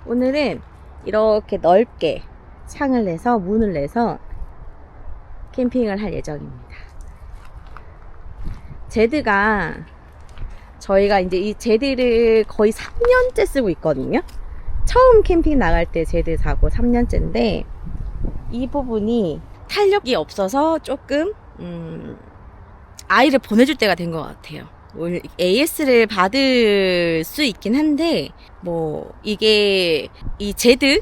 오늘은 이렇게 넓게 창을 내서 문을 내서 캠핑을 할 예정입니다. 제드가 저희가 이제 이 제드를 거의 3년째 쓰고 있거든요. 처음 캠핑 나갈 때 제드 사고 3년째인데 이 부분이 탄력이 없어서 조금 아이를 보내줄 때가 된 것 같아요. AS를 받을 수 있긴 한데 뭐 이게 이 제드에서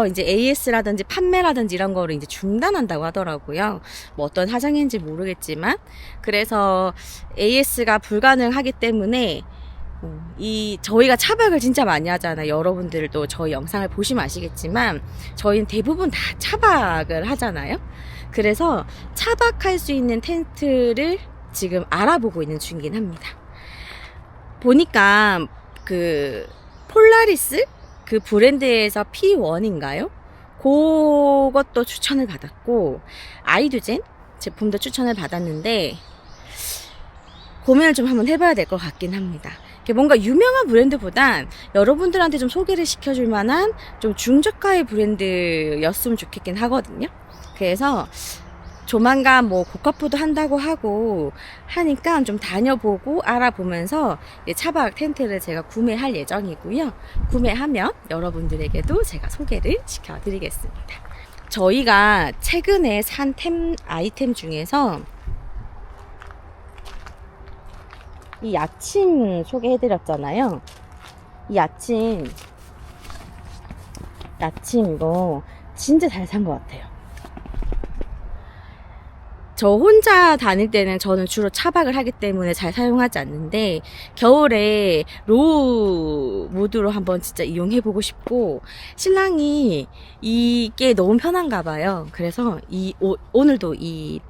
이제 AS라든지 판매라든지 이런 거를 이제 중단한다고 하더라고요. 뭐 어떤 사정인지 모르겠지만 그래서 AS가 불가능하기 때문에 이 저희가 차박을 진짜 많이 하잖아요. 여러분들도 저희 영상을 보시면 아시겠지만 저희는 대부분 다 차박을 하잖아요. 그래서 차박할 수 있는 텐트를 지금 알아보고 있는 중이긴 합니다. 보니까 그 폴라리스 그 브랜드에서 P1인가요? 그것도 추천을 받았고 아이두젠 제품도 추천을 받았는데 고민을 좀 한번 해봐야 될 것 같긴 합니다. 뭔가 유명한 브랜드보단 여러분들한테 좀 소개를 시켜줄 만한 좀 중저가의 브랜드였으면 좋겠긴 하거든요. 그래서 조만간 뭐 고카포도 한다고 하고 하니까 좀 다녀보고 알아보면서 차박 텐트를 제가 구매할 예정이고요. 구매하면 여러분들에게도 제가 소개를 시켜드리겠습니다. 저희가 최근에 산 아이템 중에서 이 야침 소개해드렸잖아요. 이 야침 이거 진짜 잘 산 것 같아요. 저 혼자 다닐 때는 저는 주로 차박을 하기 때문에 잘 사용하지 않는데 겨울에 로우 모드로 한번 진짜 이용해보고 싶고 신랑이 이게 너무 편한가 봐요. 그래서 오늘도 이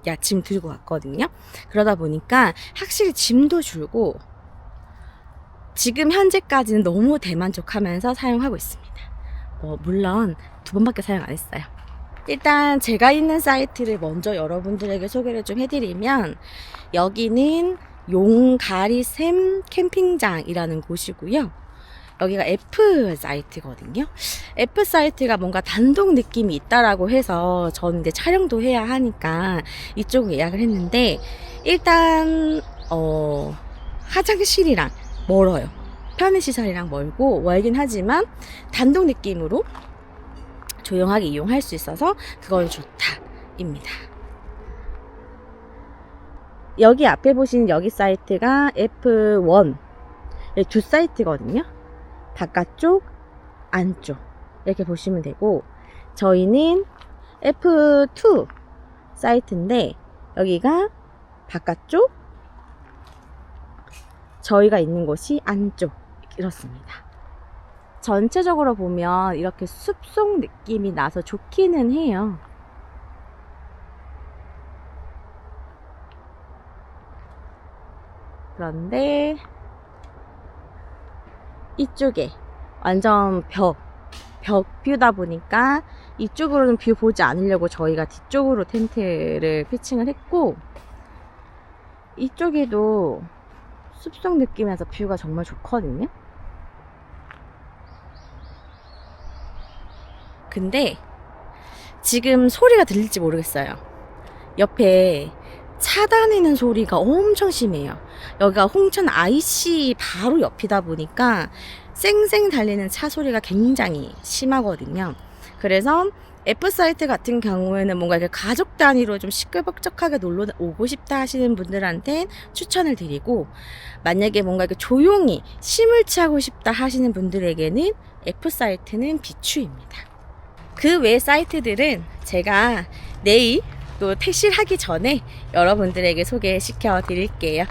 야침 들고 왔거든요. 그러다 보니까 확실히 짐도 줄고 지금 현재까지는 너무 대만족하면서 사용하고 있습니다. 물론 2번밖에 사용 안 했어요. 일단 제가 있는 사이트를 먼저 여러분들에게 소개를 좀 해드리면 여기는 용가리샘 캠핑장이라는 곳이고요. 여기가 F 사이트거든요. F 사이트가 뭔가 단독 느낌이 있다라고 해서 저는 이제 촬영도 해야 하니까 이쪽을 예약을 했는데 일단 화장실이랑 멀어요. 편의시설이랑 멀긴 하지만 단독 느낌으로 조용하게 이용할 수 있어서 그건 좋다입니다. 여기 앞에 보시는 여기 사이트가 F1 두 사이트거든요. 바깥쪽, 안쪽 이렇게 보시면 되고 저희는 F2 사이트인데 여기가 바깥쪽, 저희가 있는 곳이 안쪽 이렇습니다. 전체적으로 보면 이렇게 숲속 느낌이 나서 좋기는 해요. 그런데 이쪽에 완전 벽뷰다 보니까 이쪽으로는 뷰 보지 않으려고 저희가 뒤쪽으로 텐트를 피칭을 했고, 이쪽에도 숲속 느낌에서 뷰가 정말 좋거든요. 근데 지금 소리가 들릴지 모르겠어요. 옆에 차 다니는 소리가 엄청 심해요. 여기가 홍천 IC 바로 옆이다 보니까 쌩쌩 달리는 차 소리가 굉장히 심하거든요. 그래서 F사이트 같은 경우에는 뭔가 이렇게 가족 단위로 좀 시끌벅적하게 놀러 오고 싶다 하시는 분들한테 추천을 드리고, 만약에 뭔가 이렇게 조용히 심을 취하고 싶다 하시는 분들에게는 F사이트는 비추입니다. 그 외 사이트들은 제가 내일 또 퇴실하기 전에 여러분들에게 소개시켜 드릴게요.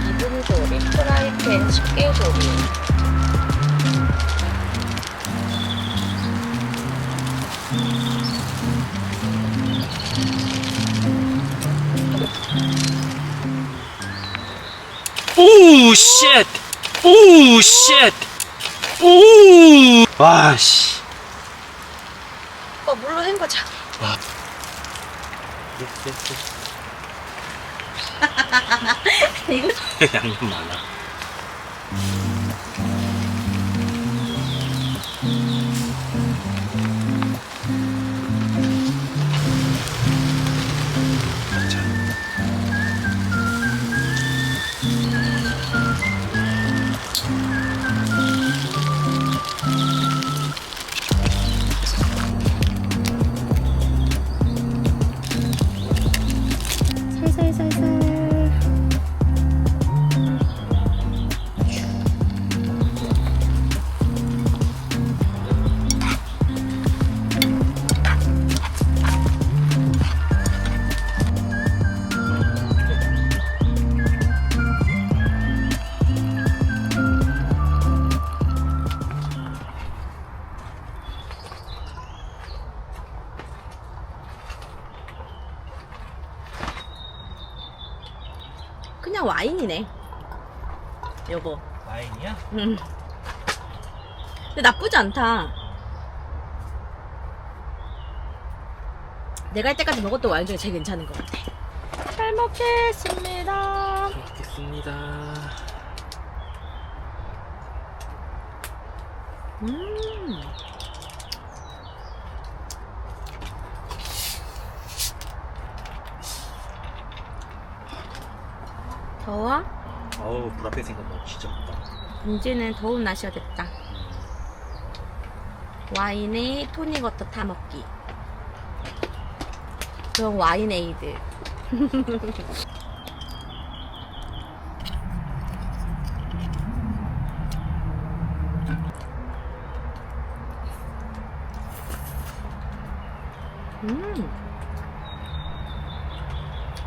이분조리, 프라이팬 집게조리. 오 쉣! 오 쉣! 오! 와 씨. 물로 헹궈자. 와. 이거 양념 많아. 살살살살. 그냥 와인이네, 여보. 와인이야? 응. 근데 나쁘지 않다. 내가 할 때까지 먹었던 와인 중에 제일 괜찮은 것 같아. 잘 먹겠습니다. 먹겠습니다. 더워? 어우, 불 앞에 생각보다 진짜 없다. 이제는 더운 날씨가 됐다. 와인에 토닉워터 타먹기. 그럼 와인에이드.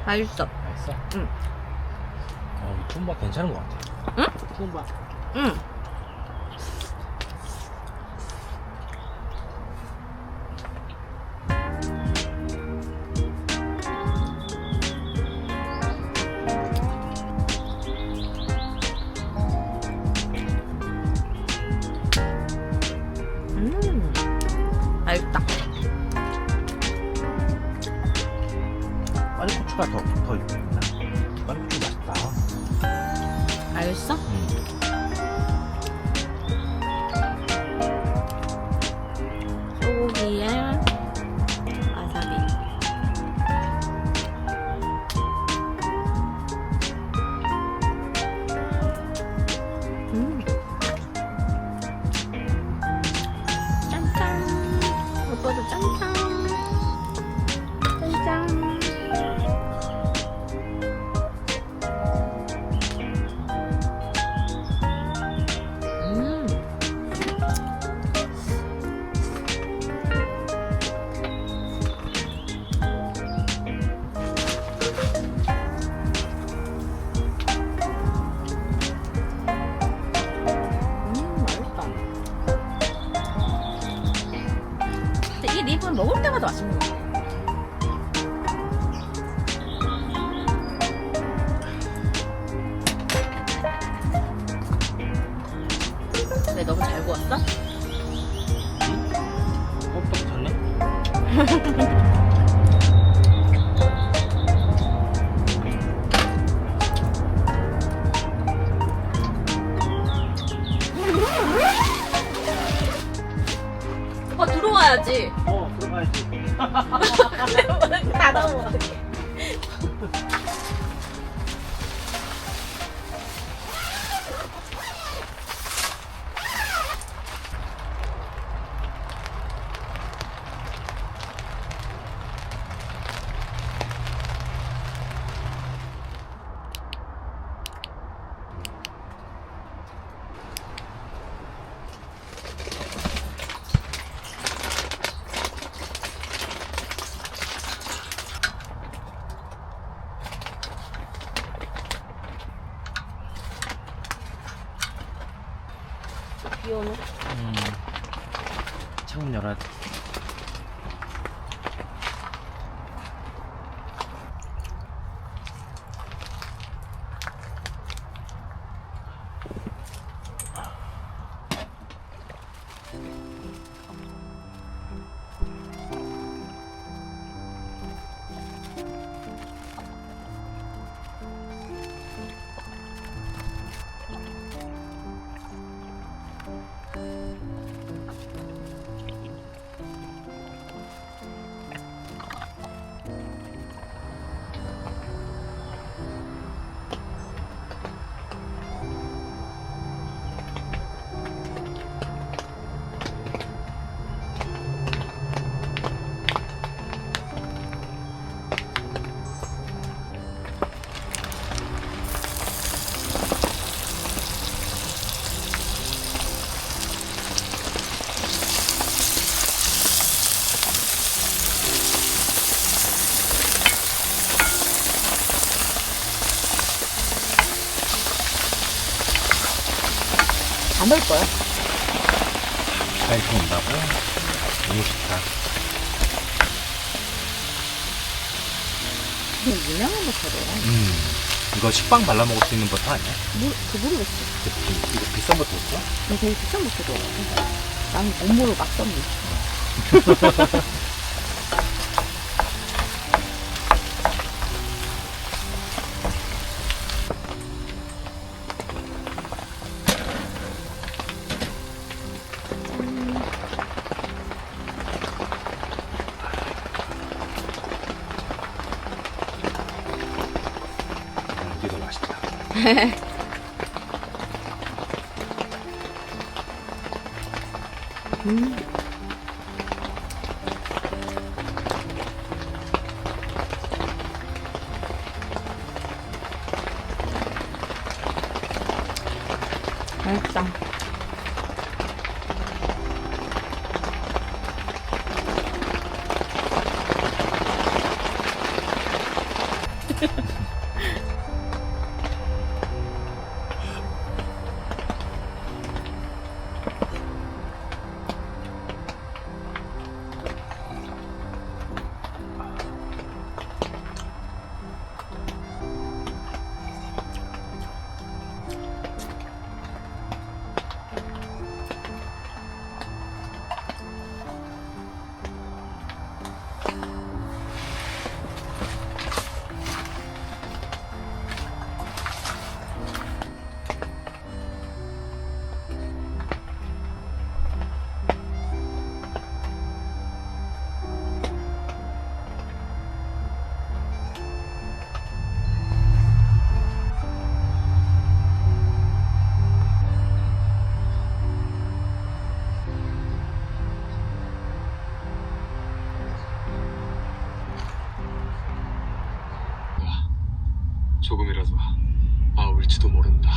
맛있어. 맛있어? 응. 이 푸른밥 괜찮은 것 같아. 응? 푸른밥. 응. 맛있다. 들어가야지. 들어가야지. 다 넣으면 어떡해. 비 오네. 창문 열어야 돼. 안 넣을 거야. 비가 이렇게 온다고? 너무 좋다. 그냥 유명한 버터래. 이거 식빵 발라 먹을 수 있는 버터 아니야? 모르겠어. 이거 비싼 버터 있어? 근데 되게 비싼 버터더라. 난 몸으로 막 썼네. 이게 더 맛있다. 맛있다. 조금이라도 아울지도 모른다.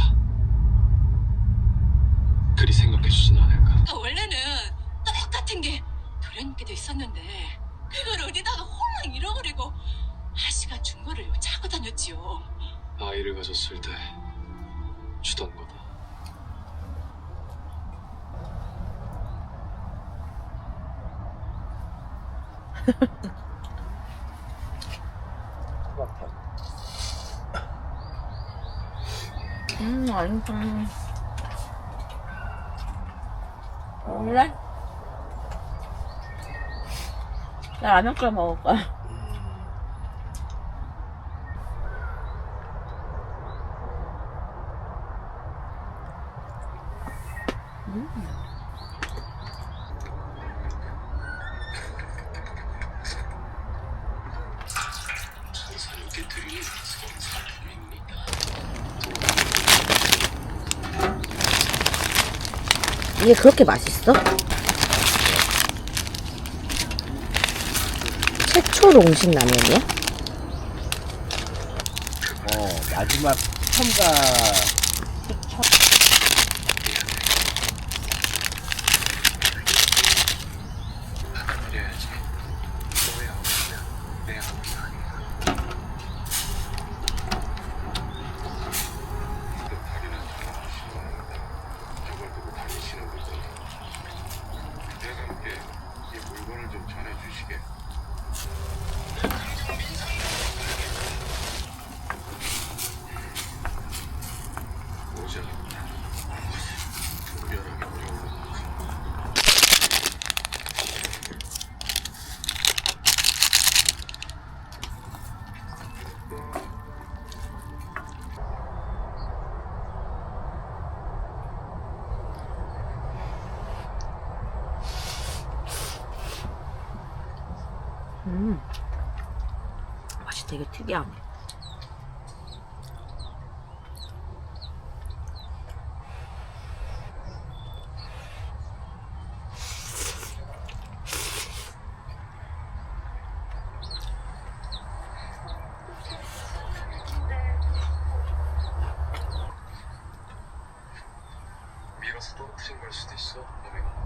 그리 생각해주진 않을까? 원래는 똑같은 게 도련님께도 있었는데 그걸 어디다가 홀랑 잃어버리고 아씨가 준 거를 차고 다녔지요. 아이를 가졌을 때 주던 거다. 맛있다. 먹을래? 나 라면 끓여 먹을 거야. 이게 그렇게 맛있어? 최초 롱식 라면이야? 마지막 첨가 그래야지. 너의 아버지면 내 아버지 아니야. 그 다리는 정말 싫어합니다. 저걸 두고 다니시는 거지. 대감께 이 물건을 좀 전해주시게. 모자 특별하게 어려운 맛이 되게 특이하네. 밀어서 떨어뜨린 걸 수도 있어, 범이가.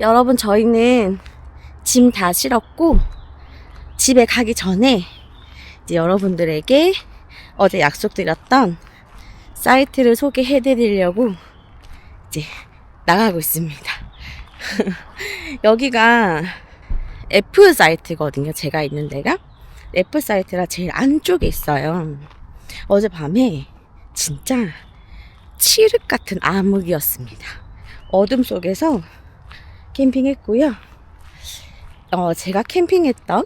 여러분, 저희는 짐 다 실었고 집에 가기 전에 이제 여러분들에게 어제 약속드렸던 사이트를 소개해 드리려고 이제 나가고 있습니다. 여기가 F 사이트거든요. 제가 있는 데가 F 사이트라 제일 안쪽에 있어요. 어젯밤에 진짜 칠흑 같은 암흑이었습니다. 어둠 속에서 캠핑했고요. 제가 캠핑했던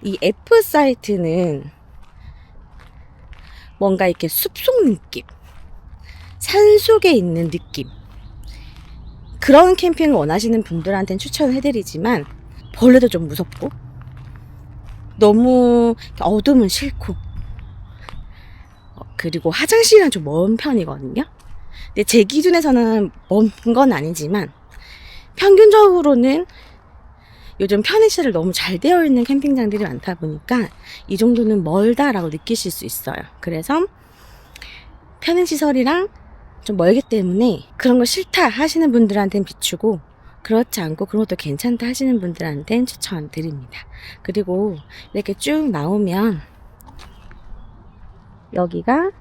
이 F 사이트는 뭔가 이렇게 숲속 느낌, 산속에 있는 느낌, 그런 캠핑을 원하시는 분들한테는 추천해드리지만 벌레도 좀 무섭고 너무 어둠은 싫고 그리고 화장실은 좀 먼 편이거든요. 근데 제 기준에서는 먼 건 아니지만 평균적으로는 요즘 편의시설 너무 잘 되어 있는 캠핑장들이 많다 보니까 이 정도는 멀다라고 느끼실 수 있어요. 그래서 편의시설이랑 좀 멀기 때문에 그런 거 싫다 하시는 분들한테는 비추고 그렇지 않고 그런 것도 괜찮다 하시는 분들한테는 추천드립니다. 그리고 이렇게 쭉 나오면 여기가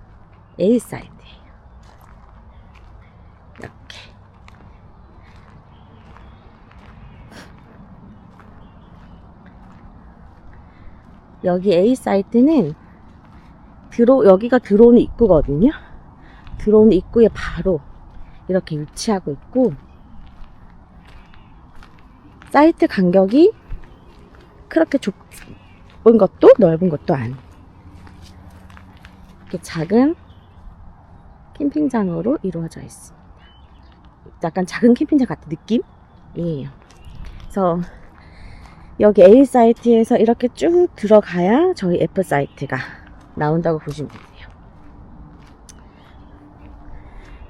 A 사이트예요. 이렇게 여기 A 사이트는 여기가 들어오는 입구거든요. 들어오는 입구에 바로 이렇게 위치하고 있고 사이트 간격이 그렇게 좁은 것도 넓은 것도 아닌 이렇게 작은 캠핑장으로 이루어져 있습니다. 약간 작은 캠핑장 같은 느낌이에요. 그래서 여기 A 사이트에서 이렇게 쭉 들어가야 저희 F 사이트가 나온다고 보시면 돼요.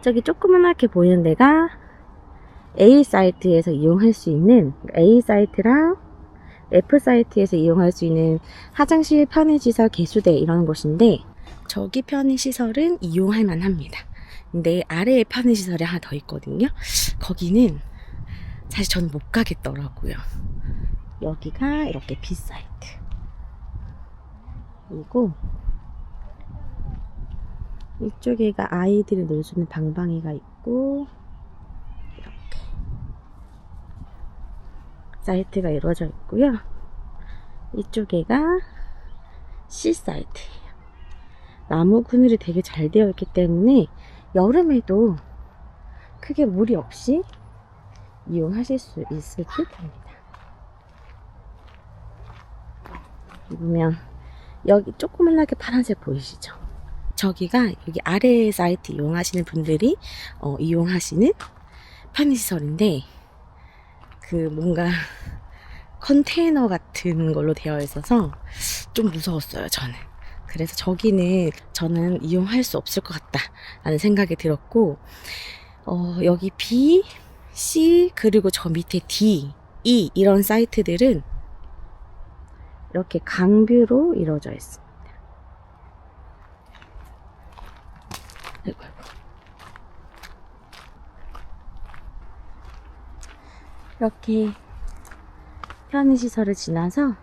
저기 조그만하게 보이는 데가 A 사이트에서 이용할 수 있는 A 사이트랑 F 사이트에서 이용할 수 있는 화장실, 편의시설, 개수대 이런 곳인데 저기 편의시설은 이용할 만합니다. 근데 아래에 편의시설이 하나 더 있거든요. 거기는 사실 저는 못 가겠더라고요. 여기가 이렇게 B 사이트 그리고 이쪽에가 아이들이 놀 수 있는 방방이가 있고 이렇게 사이트가 이루어져 있고요. 이쪽에가 C 사이트예요. 나무 그늘이 되게 잘 되어 있기 때문에 여름에도 크게 무리 없이 이용하실 수 있을 듯 합니다. 보면 여기 조그만하게 파란색 보이시죠? 저기가 여기 아래 사이트 이용하시는 분들이 이용하시는 편의시설인데 그 뭔가 컨테이너 같은 걸로 되어 있어서 좀 무서웠어요, 저는. 그래서 저기는 저는 이용할 수 없을 것 같다 라는 생각이 들었고 여기 B, C 그리고 저 밑에 D, E 이런 사이트들은 이렇게 강뷰로 이루어져 있습니다. 아이고. 이렇게 편의시설을 지나서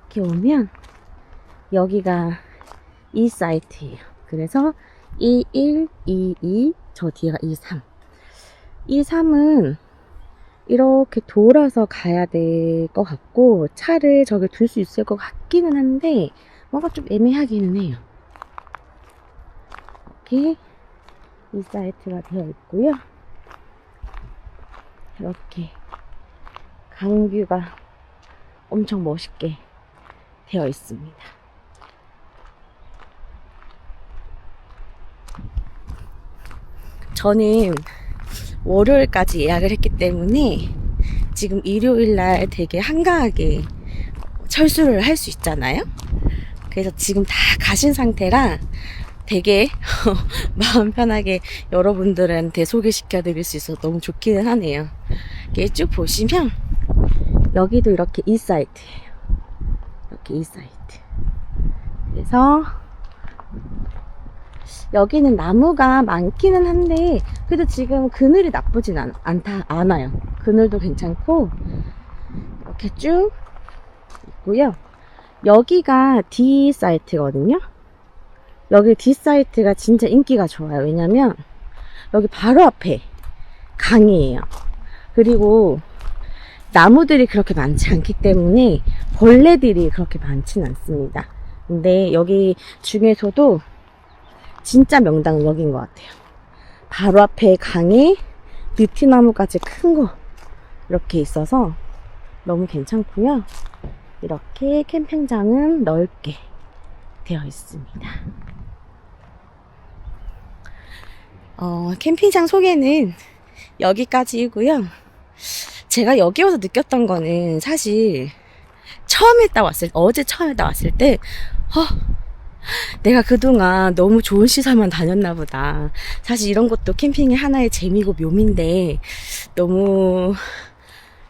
이렇게 오면 여기가 E 사이트예요. 그래서 E1, E2, 저 뒤에가 E3. E3은 이렇게 돌아서 가야 될 것 같고 차를 저기 둘 수 있을 것 같기는 한데 뭔가 좀 애매하기는 해요. 이렇게 이 사이트가 되어 있고요. 이렇게 강뷰가 엄청 멋있게 되어 있습니다. 저는 월요일까지 예약을 했기 때문에 지금 일요일날 되게 한가하게 철수를 할 수 있잖아요. 그래서 지금 다 가신 상태라 되게 마음 편하게 여러분들한테 소개시켜 드릴 수 있어서 너무 좋기는 하네요. 이렇게 쭉 보시면 여기도 이렇게 이 사이트예요. 이렇게 이 사이트. 그래서 여기는 나무가 많기는 한데 그래도 지금 그늘이 나쁘진 않아요. 그늘도 괜찮고 이렇게 쭉 있고요. 여기가 D 사이트거든요. 여기 D 사이트가 진짜 인기가 좋아요. 왜냐면 여기 바로 앞에 강이에요. 그리고 나무들이 그렇게 많지 않기 때문에 벌레들이 그렇게 많지는 않습니다. 근데 여기 중에서도 진짜 명당은 여긴 것 같아요. 바로 앞에 강에 느티나무까지 큰 거 이렇게 있어서 너무 괜찮고요. 이렇게 캠핑장은 넓게 되어 있습니다. 캠핑장 소개는 여기까지이고요. 제가 여기 와서 느꼈던 거는 사실 어제 처음에 딱 왔을 때 내가 그동안 너무 좋은 시설만 다녔나 보다. 사실 이런 것도 캠핑의 하나의 재미고 묘미인데 너무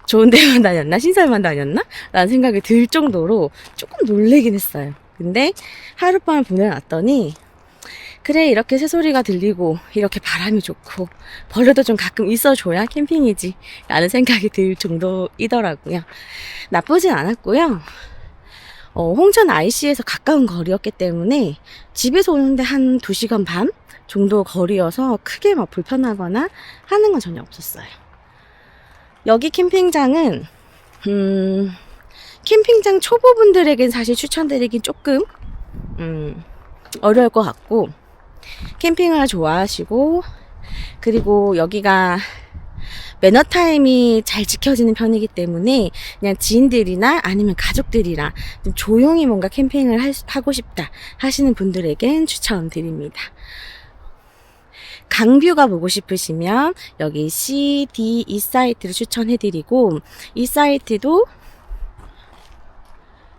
좋은 데만 다녔나? 신설만 다녔나? 라는 생각이 들 정도로 조금 놀래긴 했어요. 근데 하룻밤을 보내놨더니 그래, 이렇게 새소리가 들리고 이렇게 바람이 좋고 벌레도 좀 가끔 있어줘야 캠핑이지 라는 생각이 들 정도이더라고요. 나쁘진 않았고요. 홍천 IC에서 가까운 거리였기 때문에 집에서 오는데 한 2시간 반 정도 거리여서 크게 막 불편하거나 하는 건 전혀 없었어요. 여기 캠핑장은 캠핑장 초보분들에겐 사실 추천드리긴 조금 어려울 것 같고, 캠핑을 좋아하시고 그리고 여기가 매너타임이 잘 지켜지는 편이기 때문에 그냥 지인들이나 아니면 가족들이랑 좀 조용히 뭔가 캠핑을 하고 싶다 하시는 분들에겐 추천드립니다. 강뷰가 보고 싶으시면 여기 C, D, E 사이트를 추천해드리고, 이 사이트도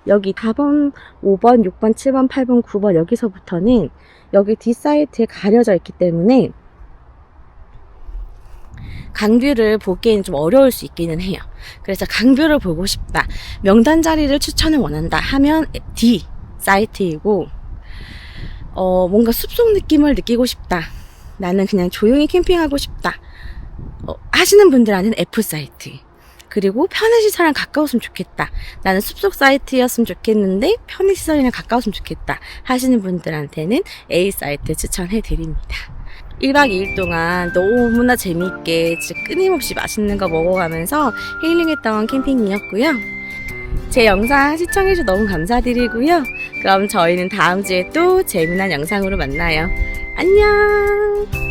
여기 4번, 5번, 6번, 7번, 8번, 9번 여기서부터는 여기 D 사이트에 가려져 있기 때문에 강뷰를 보기에는 좀 어려울 수 있기는 해요. 그래서 강뷰를 보고 싶다, 명단 자리를 추천을 원한다 하면 D 사이트이고, 뭔가 숲속 느낌을 느끼고 싶다, 나는 그냥 조용히 캠핑하고 싶다 하시는 분들한테는 F 사이트. 그리고 편의시설이랑 가까웠으면 좋겠다, 나는 숲속 사이트였으면 좋겠는데 편의시설이랑 가까웠으면 좋겠다 하시는 분들한테는 A 사이트 추천해드립니다. 1박 2일 동안 너무나 재미있게 진짜 끊임없이 맛있는 거 먹어가면서 힐링했던 캠핑이었고요. 제 영상 시청해주셔서 너무 감사드리고요. 그럼 저희는 다음 주에 또 재미난 영상으로 만나요. 안녕.